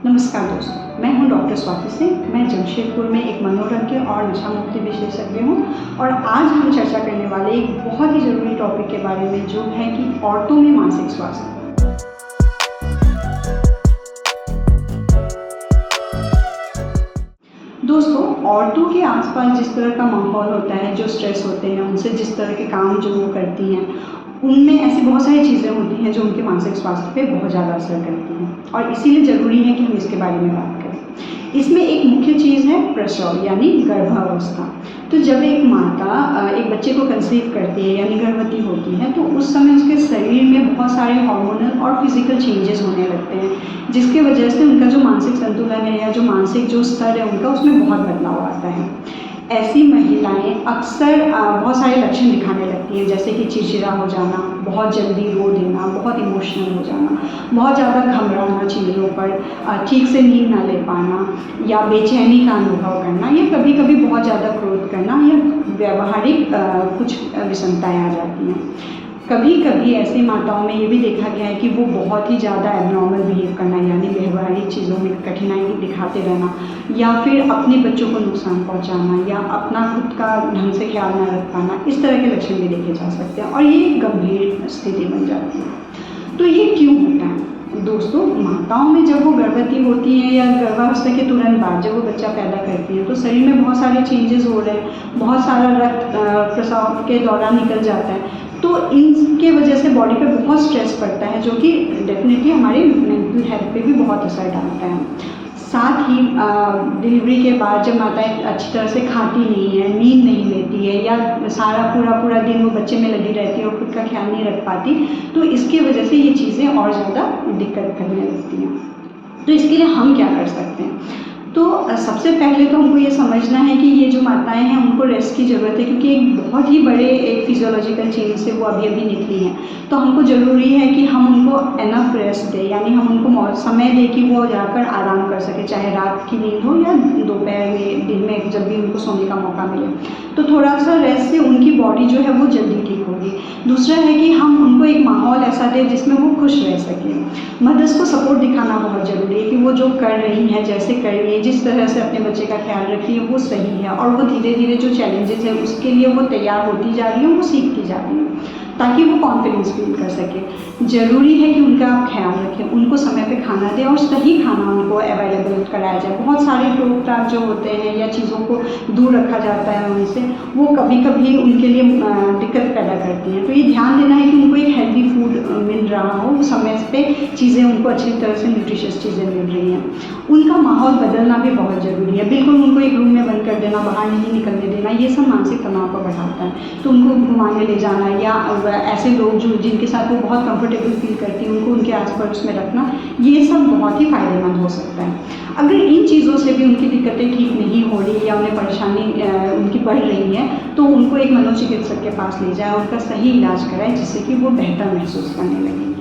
नमस्कार दोस्तों, मैं हूं डॉक्टर स्वाति सिंह। मैं जमशेदपुर में एक मनोरोग और नशा मुक्ति विशेषज्ञ हूं और आज हम चर्चा करने वाले एक बहुत ही ज़रूरी टॉपिक के बारे में, जो है कि औरतों में मानसिक स्वास्थ्य। दोस्तों, औरतों के आसपास जिस तरह का माहौल होता है, जो स्ट्रेस होते हैं, उनसे जिस तरह के काम जो वो करती हैं, उनमें ऐसी बहुत सारी चीज़ें होती हैं जो उनके मानसिक स्वास्थ्य पे बहुत ज़्यादा असर करती हैं और इसीलिए ज़रूरी है कि हम इसके बारे में बात करें। इसमें एक मुख्य चीज़ है प्रसव यानी गर्भावस्था। तो जब एक माता एक बच्चे को कंसीव करती है यानी गर्भवती होती है, तो उस समय उसके शरीर में बहुत सारे हार्मोनल और फिजिकल चेंजेस होने लगते हैं, जिसके वजह से उनका जो मानसिक संतुलन है या जो मानसिक जो स्तर है उनका, उसमें बहुत बदलाव आता है। ऐसी महिलाएं अक्सर बहुत सारे लक्षण दिखाने लगती हैं, जैसे कि चिड़चिड़ा हो जाना, बहुत जल्दी रो देना, बहुत इमोशनल हो जाना, बहुत ज़्यादा घबराना चीज़ों पर, ठीक से नींद ना ले पाना या बेचैनी का अनुभव करना, या कभी कभी बहुत ज़्यादा क्रोध करना या व्यावहारिक कुछ विषमताएँ आ जाती हैं। कभी कभी ऐसी माताओं में ये भी देखा गया है कि वो बहुत ही ज़्यादा एबनॉर्मल बिहेव करना, यानी व्यवहारिक चीज़ों में कठिनाई दिखाते रहना, या फिर अपने बच्चों को नुकसान पहुंचाना, या अपना खुद का ढंग से ख्याल न रख पाना, इस तरह के लक्षण भी देखे जा सकते हैं और ये एक गंभीर स्थिति बन जाती है। तो ये क्यों होता है दोस्तों? माताओं में जब वो गर्भवती होती हैं या गर्भावस्था के तुरंत बाद जब वो बच्चा पैदा करती हैं, तो शरीर में बहुत सारे चेंजेस हो रहे हैं, बहुत सारा रक्त प्रसव के दौरान निकल जाता है, तो इनके वजह से बॉडी पे बहुत स्ट्रेस पड़ता है, जो कि डेफिनेटली हमारे मेंटल हेल्थ पे भी बहुत असर डालता है। साथ ही डिलीवरी के बाद जब माताएं अच्छी तरह से खाती नहीं है, नींद नहीं लेती है, या सारा पूरा दिन वो बच्चे में लगी रहती है और खुद का ख्याल नहीं रख पाती, तो इसकी वजह से ये चीज़ें और ज़्यादा दिक्कत करने लगती हैं। तो इसके लिए हम क्या कर सकते हैं? तो सबसे पहले तो हमको ये समझना है कि ये जो माताएं हैं उनको रेस्ट की ज़रूरत है, क्योंकि एक बहुत ही बड़े एक फिजियोलॉजिकल चेंज से वो अभी निकली हैं। तो हमको ज़रूरी है कि हम उनको एनफ रेस्ट दें, यानी हम उनको समय दें कि वो जाकर आराम कर सके, चाहे रात की नींद हो या दोपहर में, दिन में, जब भी उनको सोने का मौका मिले। तो थोड़ा सा रेस्ट से उनकी बॉडी जो है वो जल्दी ठीक होगी। दूसरा है कि हम उनको एक माहौल ऐसा दें जिसमें वो खुश रह सकें। मदर्स को सपोर्ट दिखाना बहुत ज़रूरी है कि वो जो कर रही हैं, जैसे कर रही है, जिस तरह से अपने बच्चे का ख्याल रखी है, वो सही है और वो धीरे धीरे जो चैलेंजेस है उसके लिए वो तैयार होती जा रही है, वो सीखती जा रही है, ताकि वो कॉन्फिडेंस फील कर सके। ज़रूरी है कि उनका आप ख्याल रखें, उनको समय पे खाना दें और सही खाना उनको अवेलेबल कराया जाए। बहुत सारे टोक टाक जो होते हैं या चीज़ों को दूर रखा जाता है उनसे, वो कभी कभी उनके लिए दिक्कत पैदा करती हैं। तो ये ध्यान देना है कि उनको एक हेल्दी फूड मिल रहा हो, समय पे चीज़ें उनको अच्छी तरह से न्यूट्रिशियस चीज़ें मिल रही हैं। उनका माहौल बदलना भी बहुत ज़रूरी है। बिल्कुल उनको एक रूम में बंद कर देना, बाहर नहीं निकलने देना, ये सब मानसिक तनाव को बढ़ाता है। तो उनको घुमाने ले जाना, या ऐसे लोग जो जिनके साथ वो बहुत कंफर्टेबल फील करती हैं उनको उनके आसपास में रखना, ये सब बहुत ही फ़ायदेमंद हो सकता है। अगर इन चीज़ों से भी उनकी दिक्कतें ठीक नहीं हो रही या उन्हें परेशानी उनकी बढ़ रही है, तो उनको एक मनोचिकित्सक के पास ले जाए, उनका सही इलाज कराए, जिससे कि वो बेहतर महसूस करने लगे।